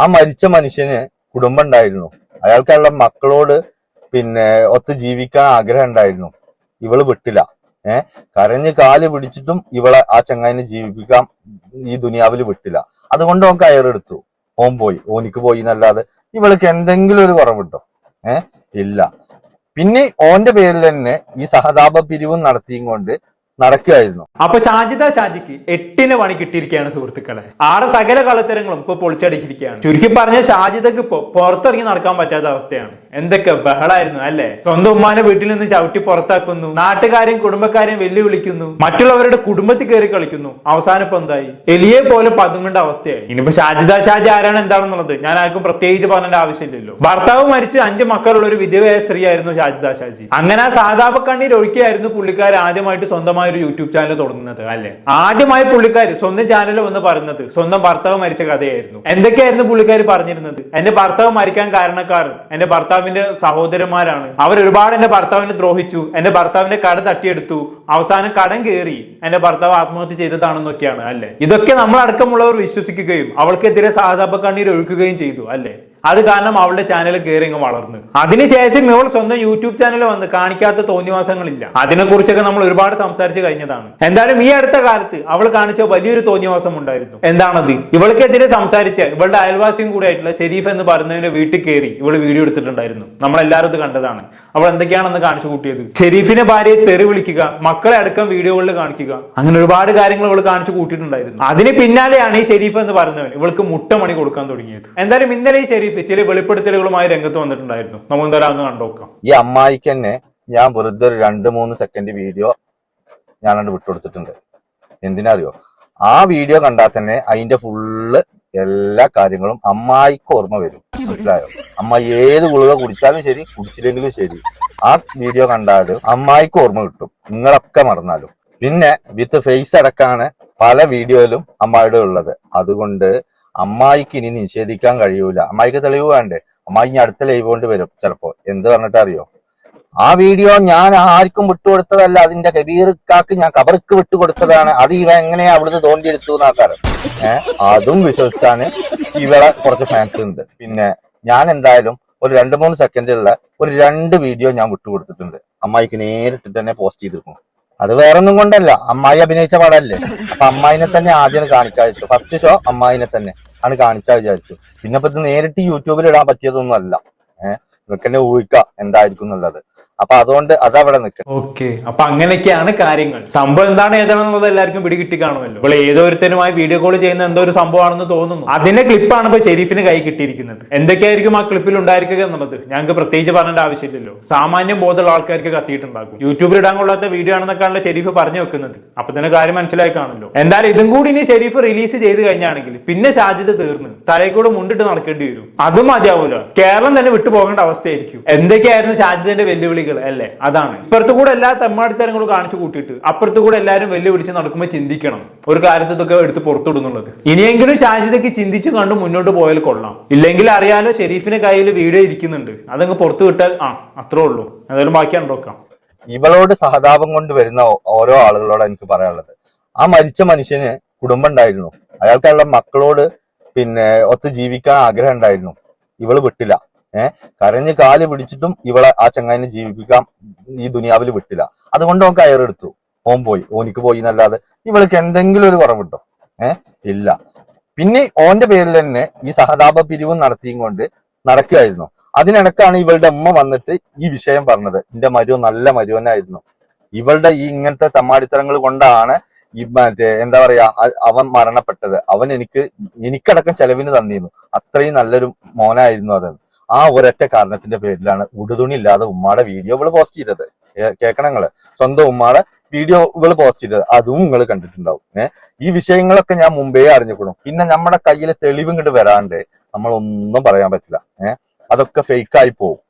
ആ മരിച്ച മനുഷ്യന് കുടുംബം ഉണ്ടായിരുന്നു. അയാൾക്കുള്ള മക്കളോട് ഒത്ത് ജീവിക്കാൻ ആഗ്രഹം ഉണ്ടായിരുന്നു. ഇവള് വിട്ടില്ല. കരഞ്ഞ് കാല് പിടിച്ചിട്ടും ഇവളെ ആ ചങ്ങായിനെ ജീവിപ്പിക്കാൻ ഈ ദുനിയാവിൽ വിട്ടില്ല. അതുകൊണ്ട് ഓൻ കയറെടുത്തു. ഓൻ പോയി, ഓനിക്ക് പോയി എന്നല്ലാതെ ഇവൾക്ക് എന്തെങ്കിലും ഒരു കുറവുണ്ടോ? ഇല്ല. പിന്നെ ഓന്റെ പേരിൽ തന്നെ ഈ സഹതാപ പിരിവും നടത്തിയും കൊണ്ട് നടക്കുകയായിരുന്നു. അപ്പൊ ഷാജിക്ക് 8 പണി കിട്ടിയിരിക്കുകയാണ് സുഹൃത്തുക്കളെ. ആടെ സകല കളത്തരങ്ങളും ഇപ്പൊ പൊളിച്ചടിക്കിരിക്കുകയാണ്. ചുരുക്കി പറഞ്ഞ ഷാജിദക്ക് ഇപ്പൊ പുറത്തിറങ്ങി നടക്കാൻ പറ്റാത്ത അവസ്ഥയാണ്. എന്തൊക്കെ ബഹളായിരുന്നു അല്ലെ? സ്വന്തം ഉമ്മാനെ വീട്ടിൽ നിന്ന് ചവിട്ടി പുറത്താക്കുന്നു, നാട്ടുകാരെയും കുടുംബക്കാരെയും വെല്ലുവിളിക്കുന്നു, മറ്റുള്ളവരുടെ കുടുംബത്തിൽ കയറി കളിക്കുന്നു. അവസാനം ഇപ്പൊ എന്തായി? എലിയെ പോലെ പതുങ്ങേണ്ട അവസ്ഥയായി. ഇനിയിപ്പോ ഷാജി ആരാണ് എന്താണെന്നുള്ളത് ഞാൻ ആർക്കും പ്രത്യേകിച്ച് പറഞ്ഞേണ്ട ആവശ്യമില്ലല്ലോ. ഭർത്താവ് മരിച്ച് 5 മക്കളുള്ള ഒരു വിധവയായ സ്ത്രീ ആയിരുന്നു ഷാജി. അങ്ങനെ ആ സാധാപ കണ്ണീർ ഒഴുക്കിയായിരുന്നു പുള്ളിക്കാർ ആദ്യമായിട്ട് സ്വന്തമായി ഒരു യൂട്യൂബ് ചാനൽ തുടങ്ങുന്നത് അല്ലെ. ആദ്യമായി പുള്ളിക്കാർ സ്വന്തം ചാനൽ വന്ന് പറയുന്നത് സ്വന്തം ഭർത്താവ് മരിച്ച കഥയായിരുന്നു. എന്തൊക്കെയായിരുന്നു പുള്ളിക്കാർ പറഞ്ഞിരുന്നത്? എന്റെ ഭർത്താവ് മരിക്കാൻ കാരണക്കാർ എന്റെ ഭർത്താവിന്റെ സഹോദരന്മാരാണ്. അവർ ഒരുപാട് എന്റെ ഭർത്താവിനെ ദ്രോഹിച്ചു, എന്റെ ഭർത്താവിന്റെ കട തട്ടിയെടുത്തു, അവസാനം കടം കയറി എന്റെ ഭർത്താവ് ആത്മഹത്യ ചെയ്തതാണെന്നൊക്കെയാണ് അല്ലെ. ഇതൊക്കെ നമ്മളടക്കമുള്ളവർ വിശ്വസിക്കുകയും അവൾക്കെതിരെ സഹതാപ കണ്ണീർ ഒഴുക്കുകയും ചെയ്തു അല്ലെ. അത് കാരണം അവളുടെ ചാനൽ കയറി ഇങ്ങ് വളർന്നു. അതിനുശേഷം ഇവൾ സ്വന്തം യൂട്യൂബ് ചാനൽ വന്ന് കാണിക്കാത്ത തോന്നിവാസങ്ങളില്ല. അതിനെക്കുറിച്ചൊക്കെ നമ്മൾ ഒരുപാട് സംസാരിച്ചു കഴിഞ്ഞതാണ്. എന്തായാലും ഈ അടുത്ത കാലത്ത് അവൾ കാണിച്ച വലിയൊരു തോന്നിവാസം ഉണ്ടായിരുന്നു. എന്താണത്? ഇവൾക്കെതിരെ സംസാരിച്ച ഇവളുടെ അയൽവാസിയും കൂടെ ആയിട്ടുള്ള ഷെരീഫ് എന്ന് പറയുന്നതിന്റെ വീട്ടിൽ കയറി ഇവള് വീഡിയോ എടുത്തിട്ടുണ്ടായിരുന്നു. നമ്മളെല്ലാവരും ഇത് കണ്ടതാണ്. അവൾ എന്തൊക്കെയാണെന്ന് കാണിച്ചു കൂട്ടിയത്? ഷെരീഫിനെ ഭാര്യയെ തെറി വിളിക്കുക, മക്കളെ അടക്കം വീഡിയോകളിൽ കാണിക്കുക, അങ്ങനെ ഒരുപാട് കാര്യങ്ങൾ ഇവൾ കാണിച്ചു കൂട്ടിയിട്ടുണ്ടായിരുന്നു. അതിന് പിന്നാലെയാണ് ഈ ഷെരീഫ് എന്ന് പറയുന്നവൻ ഇവൾക്ക് മുട്ടമണി കൊടുക്കാൻ തുടങ്ങിയത്. എന്തായാലും ഇന്നലെ ഈ ഷെരീഫ് ചില വെളിപ്പെടുത്തലുകളുമായി രംഗത്ത് വന്നിട്ടുണ്ടായിരുന്നു. നമുക്ക് എന്തായാലും കണ്ടുനോക്കാം. ഈ അമ്മായിക്ക് തന്നെ ഞാൻ വെറുതെ ഒരു 2-3 സെക്കൻഡ് വീഡിയോ ഞാനത് വിട്ടുകൊടുത്തിട്ടുണ്ട്. എന്തിനറിയോ? ആ വീഡിയോ കണ്ടാൽ തന്നെ അതിന്റെ ഫുള്ള് എല്ലാ കാര്യങ്ങളും അമ്മായിക്ക് ഓർമ്മ വരും. മനസ്സിലായോ? അമ്മായി ഏത് ഗുളിക കുടിച്ചാലും ശരി, കുടിച്ചില്ലെങ്കിലും ശരി, ആ വീഡിയോ കണ്ടാലും അമ്മായിക്ക് ഓർമ്മ കിട്ടും, നിങ്ങളൊക്കെ മറന്നാലും. പിന്നെ വിത്ത് ഫേസ് അടക്കാണ് പല വീഡിയോയിലും അമ്മായിയുടെ ഉള്ളത്. അതുകൊണ്ട് അമ്മായിക്ക് ഇനി നിഷേധിക്കാൻ കഴിയൂല. അമ്മായിക്ക് തെളിവ് വേണ്ടേ? അമ്മായി ഇനി അടുത്ത ലൈവ് കൊണ്ട് വരും ചിലപ്പോ. എന്ത് പറഞ്ഞിട്ട് അറിയോ? ആ വീഡിയോ ഞാൻ ആർക്കും വിട്ടുകൊടുത്തതല്ല, അതിന്റെ കബീർക്കാക്ക് ഞാൻ കബർക്ക് വിട്ടുകൊടുത്തതാണ്. അത് ഇവ എങ്ങനെയാ അവിടുന്ന് തോണ്ടിയെടുത്തു എന്നാക്കാറ്. അതും വിശ്വസിച്ചാണ് ഇവളെ കുറച്ച് ഫാൻസ് ഉണ്ട്. പിന്നെ ഞാൻ എന്തായാലും ഒരു 2-3 സെക്കൻഡുള്ള ഒരു 2 വീഡിയോ ഞാൻ വിട്ടുകൊടുത്തിട്ടുണ്ട്. അമ്മായിക്ക് നേരിട്ടിട്ട് തന്നെ പോസ്റ്റ് ചെയ്തിരുന്നു. അത് വേറൊന്നും കൊണ്ടല്ല, അമ്മായി അഭിനയിച്ച പടമല്ലേ. അപ്പൊ അമ്മായിനെ തന്നെ ആദ്യം കാണിക്കാൻ വെച്ചു. ഫസ്റ്റ് ഷോ അമ്മായിനെ തന്നെ ആണ് കാണിച്ചാൽ വിചാരിച്ചു. പിന്നെ ഇപ്പൊ ഇത് നേരിട്ട് യൂട്യൂബിൽ ഇടാൻ പറ്റിയതൊന്നും അല്ല. നിങ്ങൾക്ക് തന്നെ ഊഹിക്കാം എന്തായിരിക്കും എന്നുള്ളത്. അപ്പൊ അതുകൊണ്ട് അതവിടെ നിൽക്കും. ഓക്കെ, അപ്പൊ അങ്ങനെയൊക്കെയാണ് കാര്യങ്ങൾ. സംഭവം എന്താണ് ഏതാണെന്നുള്ളത് എല്ലാവർക്കും പിടികിട്ടി കാണുമല്ലോ. ഇപ്പോൾ ഏതോരുത്തരുമായി വീഡിയോ കോൾ ചെയ്യുന്ന എന്തോ ഒരു സംഭവമാണെന്ന് തോന്നുന്നു. അതിന്റെ ക്ലിപ്പാണ് ഇപ്പൊ ഷെരീഫിന് കൈ കിട്ടിയിരിക്കുന്നത്. എന്തൊക്കെയായിരിക്കും ആ ക്ലിപ്പിൽ ഉണ്ടായിരിക്കുക എന്നുള്ളത് ഞങ്ങൾക്ക് പ്രത്യേകിച്ച് പറഞ്ഞേണ്ട ആവശ്യമില്ലല്ലോ. സാമാന്യം ബോധമുള്ള ആൾക്കാർക്ക് കത്തിയിട്ടുണ്ടാകും. യൂട്യൂബിൽ ഇടാൻ കൊള്ളാത്ത വീഡിയോ ആണെന്നൊക്കെയാണല്ലോ ഷെരീഫ് പറഞ്ഞു വെക്കുന്നത്. അപ്പൊ തന്നെ കാര്യം മനസ്സിലായി കാണുമല്ലോ. എന്തായാലും ഇതും കൂടി ഇനി ഷെരീഫ് റിലീസ് ചെയ്ത് കഴിഞ്ഞാണെങ്കിൽ പിന്നെ ഷാജിദ് തീർന്ന് തലയിൽ കൂടെ മുണ്ടിട്ട് നടക്കേണ്ടി വരും. അതും മതിയാവൂല, കേരളം തന്നെ വിട്ടുപോകേണ്ട അവസ്ഥയായിരിക്കും. എന്തൊക്കെയായിരുന്നു ഷാജിദിന്റെ വെല്ലുവിളി അല്ലേ? അതാണ്. ഇപ്പുറത്തു കൂടെ എല്ലാ തെമ്മാടിത്തരങ്ങളും കാണിച്ചു കൂട്ടിയിട്ട് അപ്പുറത്തു കൂടെ എല്ലാവരും വെല്ലുവിളിച്ച് നടക്കുമ്പോൾ ചിന്തിക്കണം ഒരു കാര്യത്തൊക്കെ എടുത്ത് പുറത്തുവിടുന്നുള്ളത്. ഇനിയെങ്കിലും ഷാജിദക്ക് ചിന്തിച്ചു കണ്ട് മുന്നോട്ട് പോയാൽ കൊള്ളാം. ഇല്ലെങ്കിൽ അറിയാലോ ഷെരീഫിന്റെ കയ്യിൽ വീഡിയോ ഇരിക്കുന്നുണ്ട്, അതങ്ങ് പുറത്തു വിട്ടാൽ അത്രേ ഉള്ളൂ. എന്തായാലും ബാക്കിയാണ് നോക്കാം. ഇവളോട് സഹതാപം കൊണ്ട് വരുന്ന ഓരോ ആളുകളോട് എനിക്ക് പറയാനുള്ളത്, ആ മരിച്ച മനുഷ്യന് കുടുംബം ഉണ്ടായിരുന്നു. അയാൾക്കുള്ള മക്കളോട് ഒത്ത് ജീവിക്കാൻ ആഗ്രഹം ഉണ്ടായിരുന്നു. ഇവള് വിട്ടില്ല. കരഞ്ഞ് കാല് പിടിച്ചിട്ടും ഇവളെ ആ ചങ്ങായിനെ ജീവിപ്പിക്കാൻ ഈ ദുനിയാവിൽ വിട്ടില്ല. അതുകൊണ്ട് ഓൻ കയറെടുത്തു. ഓൻ പോയി, ഓനിക്ക് പോയി എന്നല്ലാതെ ഇവൾക്ക് എന്തെങ്കിലും ഒരു കുറവുണ്ടോ? ഇല്ല. പിന്നെ ഓന്റെ പേരിൽ തന്നെ ഈ സഹതാപ പിരിവും നടത്തിയും കൊണ്ട് നടക്കുകയായിരുന്നു. അതിനിടക്കാണ് ഇവളുടെ ഉമ്മ വന്നിട്ട് ഈ വിഷയം പറഞ്ഞത്. എന്റെ മരുവൻ നല്ല മരുവനായിരുന്നു, ഇവളുടെ ഈ ഇങ്ങനത്തെ തമ്മാടിത്തരങ്ങൾ കൊണ്ടാണ് എന്താ പറയാ അവൻ മരണപ്പെട്ടത്. അവൻ എനിക്കടക്കം ചെലവിന് തന്നിരുന്നു. അത്രയും നല്ലൊരു മോനായിരുന്നു അതെന്ന്. ആ ഒരൊറ്റ കാരണത്തിന്റെ പേരിലാണ് ഉടുതുണി ഇല്ലാതെ ഉമ്മാടെ വീഡിയോ ഇവള് പോസ്റ്റ് ചെയ്തത്. കേൾക്കണങ്ങള്, സ്വന്തം ഉമ്മാടെ വീഡിയോ ഇവള് പോസ്റ്റ് ചെയ്തത് അതും നിങ്ങൾ കണ്ടിട്ടുണ്ടാവും. ഈ വിഷയങ്ങളൊക്കെ ഞാൻ മുമ്പേ അറിഞ്ഞിരിക്കണം. പിന്നെ നമ്മുടെ കയ്യിൽ തെളിവ് ഇങ്ങോട്ട് വരാണ്ട് നമ്മളൊന്നും പറയാൻ പറ്റില്ല. അതൊക്കെ ഫേക്ക് ആയി പോകും.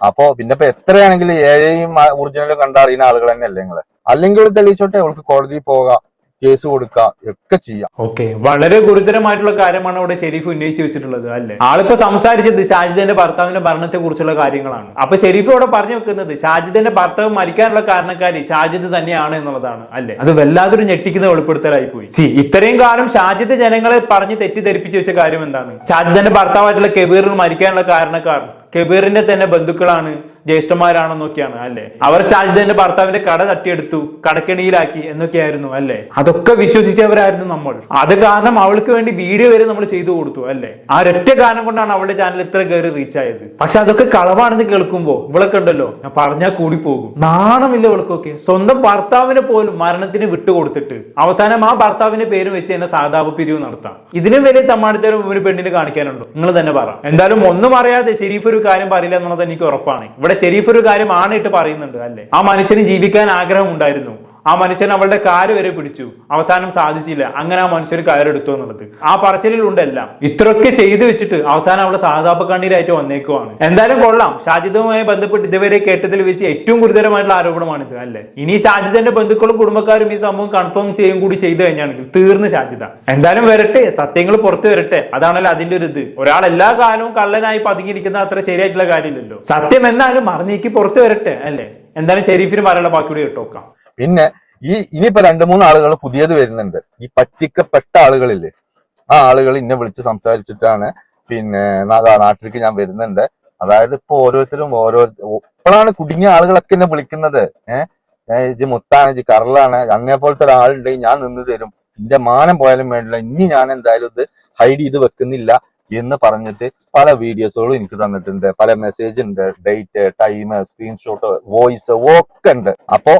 അപ്പോ പിന്നെ ഇപ്പൊ എത്രയാണെങ്കിലും ഏയും ഒറിജിനലും കണ്ടറിയുന്ന ആളുകൾ തന്നെയല്ലേ നിങ്ങള്. അല്ലെങ്കിൽ തെളിയിച്ചോട്ടെ, അവൾക്ക് കോടതിയിൽ പോകാം, കേസ് കൊടുക്കാം, ഒക്കെ ചെയ്യാം. ഓക്കെ, വളരെ ഗുരുതരമായിട്ടുള്ള കാര്യമാണ് ഇവിടെ ഷെരീഫ് ഉന്നയിച്ച് വെച്ചിട്ടുള്ളത് അല്ലെ. ആളിപ്പോ സംസാരിച്ചത് ഷാജിദന്റെ ഭർത്താവിന്റെ മരണത്തെ കുറിച്ചുള്ള കാര്യങ്ങളാണ്. അപ്പൊ ഷെരീഫ് ഇവിടെ പറഞ്ഞു വെക്കുന്നത് ഷാജിദന്റെ ഭർത്താവ് മരിക്കാനുള്ള കാരണക്കാരി ഷാജിദ് തന്നെയാണ് എന്നുള്ളതാണ് അല്ലെ. അത് വല്ലാതൊരു ഞെട്ടിക്കുന്ന വെളിപ്പെടുത്തലായി പോയി. ഇത്രയും കാലം ഷാജിദ് ജനങ്ങളെ പറഞ്ഞ് തെറ്റിദ്ധരിപ്പിച്ച് വെച്ച കാര്യം എന്താണ്? ഷാജിദന്റെ ഭർത്താവായിട്ടുള്ള കബീറിന് മരിക്കാനുള്ള കാരണക്കാർ കബീറിന്റെ തന്നെ ബന്ധുക്കളാണ്, ജ്യേഷ്ഠന്മാരാണെന്നൊക്കെയാണ് അല്ലെ. അവർ ഷാജിദന്റെ ഭർത്താവിന്റെ കട തട്ടിയെടുത്തു, കടക്കെണിയിലാക്കി എന്നൊക്കെയായിരുന്നു അല്ലെ. അതൊക്കെ വിശ്വസിച്ചവരായിരുന്നു നമ്മൾ. അത് കാരണം അവൾക്ക് വേണ്ടി വീഡിയോ വരെ നമ്മൾ ചെയ്തു കൊടുത്തു അല്ലെ. ആ ഒരൊറ്റ കാരണം കൊണ്ടാണ് അവളുടെ ചാനൽ ഇത്ര കയറി റീച്ച് ആയത്. പക്ഷെ അതൊക്കെ കളവാണെന്ന് കേൾക്കുമ്പോ ഇവളൊക്കെ ഉണ്ടല്ലോ, ഞാൻ പറഞ്ഞാൽ കൂടി പോകും. നാണമില്ല ഇവൾക്കൊക്കെ. സ്വന്തം ഭർത്താവിനെ പോലും മരണത്തിന് വിട്ടുകൊടുത്തിട്ട് അവസാനം ആ ഭർത്താവിന്റെ പേര് വെച്ച് തന്നെ സാധാപ പിരിവ് നടത്താം. ഇതിനും വലിയ തമ്മാടിത്തരം ഒരു പെണ്ണിന് കാണിക്കാനുണ്ടോ? നിങ്ങൾ തന്നെ പറ. എന്തായാലും ഒന്നും അറിയാതെ ഷെരീഫ് ഒരു കാര്യം പറയില്ല എന്നുള്ളത് എനിക്ക് ഉറപ്പാണ്. ഇവിടെ ഷെരീഫ് ഒരു കാര്യം ആണിട്ട് പറയുന്നുണ്ട് അല്ലെ. ആ മനുഷ്യന് ജീവിക്കാൻ ആഗ്രഹം ഉണ്ടായിരുന്നു, ആ മനുഷ്യൻ അവളുടെ കാല് വരെ പിടിച്ചു, അവസാനം സാധിച്ചില്ല, അങ്ങനെ ആ മനുഷ്യർ കയറെടുത്തു എന്നുള്ളത് ആ പറച്ചിലിൽ ഉണ്ടെല്ലാം. ഇത്രയൊക്കെ ചെയ്തു വെച്ചിട്ട് അവസാനം അവളെ സാധാപ കണ്ണീരായിട്ട് വന്നേക്കുവാണ്. എന്തായാലും കൊള്ളാം. ഷാജിദുമായി ബന്ധപ്പെട്ട് ഇതുവരെ കേട്ടതിൽ വെച്ച് ഏറ്റവും ഗുരുതരമായിട്ടുള്ള ആരോപണമാണിത് അല്ലെ. ഇനി ഷാജിദന്റെ ബന്ധുക്കളും കുടുംബക്കാരും ഈ സംഭവം കൺഫേം ചെയ്യും കൂടി ചെയ്തു കഴിഞ്ഞാണെങ്കിൽ തീർന്ന് ഷാജിദ. എന്തായാലും വരട്ടെ, സത്യങ്ങൾ പുറത്തു വരട്ടെ. അതാണല്ലോ അതിന്റെ ഒരു ഇത്. ഒരാൾ എല്ലാ കാലവും കള്ളനായി പതുങ്ങിയിരിക്കുന്ന അത്ര ശരിയായിട്ടുള്ള കാര്യമില്ലല്ലോ. സത്യം എന്നാലും മറിഞ്ഞേക്ക് പുറത്തു വരട്ടെ അല്ലെ. എന്തായാലും ഷെരീഫിന് പറയാനുള്ള ബാക്കിയോട് കേട്ടോക്കാം. പിന്നെ ഇനിയിപ്പോ 2-3 ആളുകൾ പുതിയത് വരുന്നുണ്ട്. ഈ പറ്റിക്കപ്പെട്ട ആളുകളില്ലേ, ആ ആളുകൾ ഇന്നെ വിളിച്ച് സംസാരിച്ചിട്ടാണ് പിന്നെ നാട്ടിലേക്ക് ഞാൻ വരുന്നുണ്ട്. അതായത് ഇപ്പൊ ഓരോരുത്തരും ഇപ്പോഴാണ് കുടുങ്ങിയ ആളുകളൊക്കെ എന്നെ വിളിക്കുന്നത്. ഇജ് മുത്താണ്, ഇജ് കറലാണ്, അന്നെ പോലത്തെ ഒരാളുണ്ടെങ്കിൽ ഞാൻ നിന്ന് തരും, എന്റെ മാനം പോയാലും വേണ്ടില്ല, ഇനി ഞാൻ എന്തായാലും ഇത് ഹൈഡ് ചെയ്ത് വെക്കുന്നില്ല എന്ന് പറഞ്ഞിട്ട് പല വീഡിയോസുകളും എനിക്ക് തന്നിട്ടുണ്ട്. പല മെസ്സേജ് ഉണ്ട്, ഡേറ്റ്, ടൈം, സ്ക്രീൻഷോട്ട്, വോയിസ് ഒക്കെ ഉണ്ട്. അപ്പോ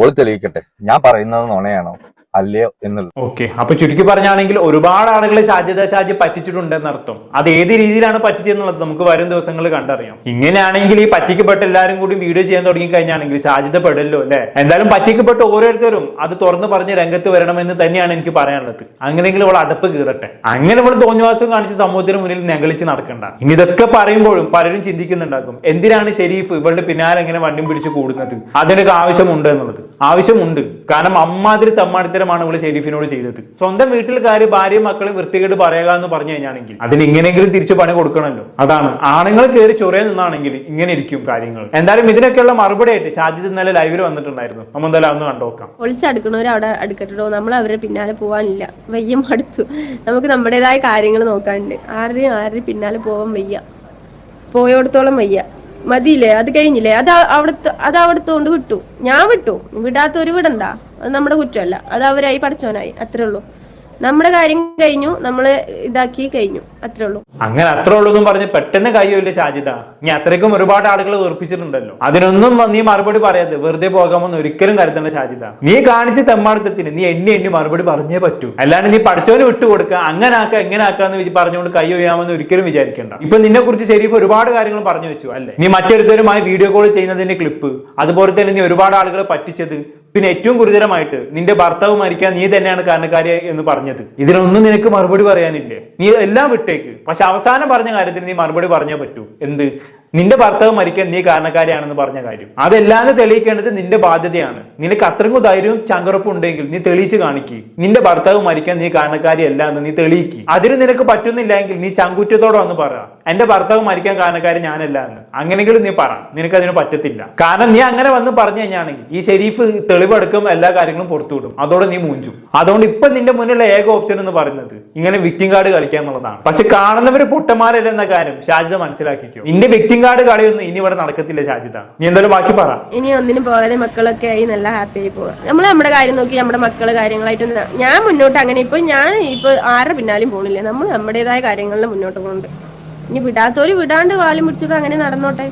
ഓൾ തെളിയിക്കട്ടെ ഞാൻ പറയുന്നത് നുണയാണോ അല്ലയോ എന്നുള്ളത്. ഓക്കെ, അപ്പൊ ചുരുക്കി പറഞ്ഞാണെങ്കിൽ ഒരുപാട് ആളുകളെ ഷാജി പറ്റിച്ചിട്ടുണ്ടെന്ന് അർത്ഥം. അത് ഏത് രീതിയിലാണ് പറ്റിച്ചെന്നുള്ളത് നമുക്ക് വരും ദിവസങ്ങളിൽ കണ്ടറിയാം. ഇങ്ങനെയാണെങ്കിൽ ഈ പറ്റിക്കപ്പെട്ട എല്ലാവരും കൂടി വീഡിയോ ചെയ്യാൻ തുടങ്ങി കഴിഞ്ഞാണെങ്കിൽ ഷാജിദ പെടല്ലോ അല്ലെ. എന്തായാലും പറ്റിക്കപ്പെട്ട ഓരോരുത്തരും അത് തുറന്നു പറഞ്ഞ് രംഗത്ത് വരണമെന്ന് തന്നെയാണ് എനിക്ക് പറയാനുള്ളത്. അങ്ങനെയെങ്കിലും അവൾ അടുപ്പ് കീറട്ടെ. അങ്ങനെ അവൾ തോന്നിവാസം കാണിച്ച് സമൂഹത്തിന് മുന്നിൽ നെകളിച്ച് നടക്കണ്ട. ഇനി ഇതൊക്കെ പറയുമ്പോഴും പലരും ചിന്തിക്കുന്നുണ്ടാക്കും, എന്തിനാണ് ഷെരീഫ് ഇവളുടെ പിന്നാലെ എങ്ങനെ വണ്ടിയും പിടിച്ച് കൂടുന്നത്? അതിനൊക്കെ ആവശ്യമുണ്ട് എന്നുള്ളത്. ആവശ്യമുണ്ട്, കാരണം അമ്മാതിരി തമ്മാടിത്തരം ഇവള് ഷെരീഫിനോട് ചെയ്തത്. സ്വന്തം വീട്ടിൽ കാര്യം ഭാര്യയും മക്കളും വൃത്തികേട് പറയുക എന്ന് പറഞ്ഞു കഴിഞ്ഞാണെങ്കിൽ അതിന് ഇങ്ങനെയെങ്കിലും തിരിച്ചു പണി കൊടുക്കണമല്ലോ. അതാണ് ആണുങ്ങൾ കയറി ചൊറയെ നിന്നാണെങ്കിൽ ഇങ്ങനെ ഇരിക്കും കാര്യങ്ങൾ. എന്തായാലും ഇതിനൊക്കെയുള്ള മറുപടി ആയിട്ട് ഷാജിദ് ഇന്നലെ ലൈവിൽ വന്നിട്ടുണ്ടായിരുന്നു. നമ്മൾ എന്തായാലും ഒന്ന് കണ്ടോക്കാം. ഒളിച്ചടുക്കണവർ അവിടെ അടുക്കട്ടോ, നമ്മൾ അവരെ പിന്നാലെ പോവാനില്ല. വയ്യം അടുത്തു. നമുക്ക് നമ്മുടേതായ കാര്യങ്ങൾ നോക്കാനുണ്ട്. ആരുടെയും പിന്നാലെ പോവാൻ വയ്യ, പോയോടത്തോളം വയ്യ. മതിയില്ലേ? അത് കഴിഞ്ഞില്ലേ? അത് അവിടുത്തെ കൊണ്ട് വിട്ടു. ഞാൻ വിട്ടു. വിടാത്തൊരു വിടണ്ട. അത് നമ്മുടെ കുറ്റമല്ല, അത് അവരായി പഠിച്ചവനായി. അത്രേ ഉള്ളൂ. നമ്മുടെ കാര്യം കഴിഞ്ഞു, നമ്മള് ഇതാക്കി കഴിഞ്ഞു, അത്രേ ഉള്ളൂ. അങ്ങനെ അത്രേ ഉള്ളൂ എന്നും പറഞ്ഞ് പെട്ടെന്ന് കഴിയൂല്ലേ ഷാജിദ? നീ അത്രയ്ക്കും ഒരുപാട് ആളുകൾ വെറുപ്പിച്ചിട്ടുണ്ടല്ലോ. അതിനൊന്നും നീ മറുപടി പറയാതെ വെറുതെ പോകാമെന്ന് ഒരിക്കലും കരുതണ്ട ഷാജിദ. നീ കാണിച്ച തെമ്മാടുത്തത്തിന് നീ എണ്ണി മറുപടി പറഞ്ഞേ പറ്റൂ. അല്ലാണ്ട് നീ പഠിച്ചവന് വിട്ടുകൊടുക്കുക, അങ്ങനെ ആക്കുക എങ്ങനെ ആക്കാന്ന് പറഞ്ഞുകൊണ്ട് കൈ ഒയ്യാമെന്ന് ഒരിക്കലും വിചാരിക്കേണ്ട. ഇപ്പൊ നിന്നെ കുറിച്ച് ഷെരീഫ് ഒരുപാട് കാര്യങ്ങൾ പറഞ്ഞു വെച്ചു അല്ലെ. നീ മറ്റൊരുത്തരുമായി വീഡിയോ കോൾ ചെയ്യുന്നതിന്റെ ക്ലിപ്പ്, അതുപോലെ തന്നെ നീ ഒരുപാട് ആളുകളെ പറ്റിച്ചത്, പിന്നെ ഏറ്റവും ഗുരുതരമായിട്ട് നിന്റെ ഭർത്താവ് മരിക്കാൻ നീ തന്നെയാണ് കാരണക്കാരി എന്ന് പറഞ്ഞത്. ഇതിനൊന്നും നിനക്ക് മറുപടി പറയാനില്ലേ? നീ എല്ലാം വിട്ടേക്ക്. പക്ഷെ അവസാനം പറഞ്ഞ കാര്യത്തിന് നീ മറുപടി പറഞ്ഞേ പറ്റൂ. എന്ത്? നിന്റെ ഭർത്താവ് മരിക്കാൻ നീ കാരണക്കാരിയാണെന്ന് പറഞ്ഞ കാര്യം. അതെല്ലാം തെളിയിക്കേണ്ടത് നിന്റെ ബാധ്യതയാണ്. നിനക്ക് അത്രയും ധൈര്യവും ചങ്കറപ്പും ഉണ്ടെങ്കിൽ നീ തെളിയിച്ച് കാണിക്ക്. നിന്റെ ഭർത്താവ് മരിക്കാൻ നീ കാരണക്കാരിയല്ല എന്ന് നീ തെളിയിക്ക്. അതിന് നിനക്ക് പറ്റുന്നില്ലെങ്കിൽ നീ ചങ്കുറ്റത്തോടെ വന്ന് പറ, എന്റെ ഭർത്താവ് മരിക്കാൻ കാരണക്കാരി ഞാനല്ല എന്ന്. അങ്ങനെങ്കിലും നീ പറ. നിനക്ക് അതിന് പറ്റത്തില്ല. കാരണം നീ അങ്ങനെ വന്ന് പറഞ്ഞു കഴിഞ്ഞാണെങ്കിൽ ഈ ഷെരീഫ് തെളിവെടുക്കും, എല്ലാ കാര്യങ്ങളും പുറത്തുവിടും. അതോടെ നീ മൂഞ്ചു. അതുകൊണ്ട് ഇപ്പൊ നിന്റെ മുന്നിലുള്ള ഏക ഓപ്ഷൻ എന്ന് പറയുന്നത് ഇങ്ങനെ വിക്ടിം കാർഡ് കളിക്കുക എന്നുള്ളതാണ്. പക്ഷെ കാണുന്നവര് പൊട്ടന്മാരല്ല എന്ന കാര്യം ഷാജിദ മനസ്സിലാക്കിക്കോ. നിന്റെ വിക്ടിം കാർഡ് കളിയൊന്നും ഇനി ഇവിടെ നടക്കത്തില്ല ഷാജിദ. നീ എന്തായാലും ബാക്കി പറ. ഇനി ഒന്നിനും പോകാതെ മക്കളൊക്കെ ആയി നല്ല ഹാപ്പി ആയി പോവാ. നമ്മുടെ കാര്യം നോക്കി നമ്മുടെ മക്കള് കാര്യങ്ങളായിട്ട് ഞാൻ മുന്നോട്ട് അങ്ങനെ ഞാൻ ആരുടെ പിന്നാലും പോണില്ല. നമ്മൾ നമ്മുടേതായ കാര്യങ്ങളിൽ മുന്നോട്ട് പോകുന്നുണ്ട്. ഇനി വിടാത്തവര് വിടാണ്ട് വാലും പിടിച്ചിട്ട് അങ്ങനെ നടന്നോട്ടെ.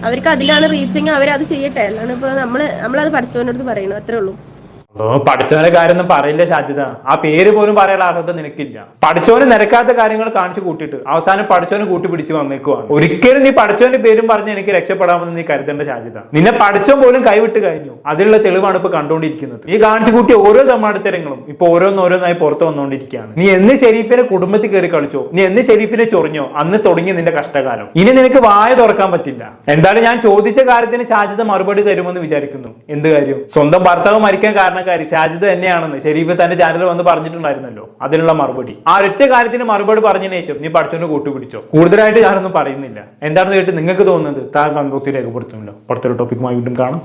അവർക്ക് അതിലാണ് റീച്ചിങ്, അവരത് ചെയ്യട്ടെ. അല്ലാണ്ട് ഇപ്പൊ നമ്മളത് പഠിച്ചവനടുത്ത് പറയണം, അത്രേ ഉള്ളൂ. പഠിച്ചവന്റെ കാര്യമൊന്നും പറയില്ല ഷാജിദ. ആ പേര് പോലും പറയാനുള്ള അർഹത നിനക്കില്ല. പഠിച്ചവന് നിരക്കാത്ത കാര്യങ്ങൾ കാണിച്ചു കൂട്ടിയിട്ട് അവസാനം പഠിച്ചവന് കൂട്ടി പിടിച്ച് വന്നേക്കുവാണ്. ഒരിക്കലും നീ പഠിച്ചവന്റെ പേരും പറഞ്ഞ് എനിക്ക് രക്ഷപ്പെടാമെന്ന് നീ കരുതേണ്ട ഷാജിദ. നിന്നെ പഠിച്ചവൻ പോലും കൈവിട്ട് കഴിഞ്ഞു. അതിലുള്ള തെളിവാണ് ഇപ്പൊ കണ്ടുകൊണ്ടിരിക്കുന്നത്. നീ കാണിച്ചു കൂട്ടിയ ഓരോ തമ്മാടിത്തരങ്ങളും ഇപ്പൊ ഓരോന്നോരോന്നായി പുറത്തു വന്നുകൊണ്ടിരിക്കുകയാണ്. നീ എന്ന് ഷെരീഫിനെ കുടുംബത്തിൽ കയറി കളിച്ചോ, നീ എന്ന് ഷെരീഫിനെ ചൊറിഞ്ഞോ, അന്ന് തുടങ്ങി നിന്റെ കഷ്ടകാലം. ഇനി നിനക്ക് വായ തുറക്കാൻ പറ്റില്ല. എന്തായാലും ഞാൻ ചോദിച്ച കാര്യത്തിന് ഷാജിദ മറുപടി തരുമെന്ന് വിചാരിക്കുന്നു. എന്ത് കാര്യം? സ്വന്തം ഭർത്താവ് മരിക്കാൻ കാരണം കാരണക്കാരി ഷാജിദ തന്നെയാണെന്ന് ഷെരീഫ് തന്റെ ചാനലിൽ വന്ന് പറഞ്ഞിട്ടുണ്ടായിരുന്നല്ലോ. അതിനുള്ള മറുപടി ആ ഒറ്റ കാര്യത്തിന് മറുപടി പറഞ്ഞതിന് ശേഷം നീ പഠിച്ചോണ്ട് കൂട്ടുപിടിച്ചോ. കൂടുതലായിട്ട് ഞാനൊന്നും പറയുന്നില്ല. എന്താണെന്ന് കേട്ട് നിങ്ങൾക്ക് തോന്നുന്നത് താഴെ കമന്റ് ബോക്സിൽ രേഖപ്പെടുത്തുമല്ലോ. അടുത്തൊരു ടോപ്പിക്കുമായി വീണ്ടും കാണാം.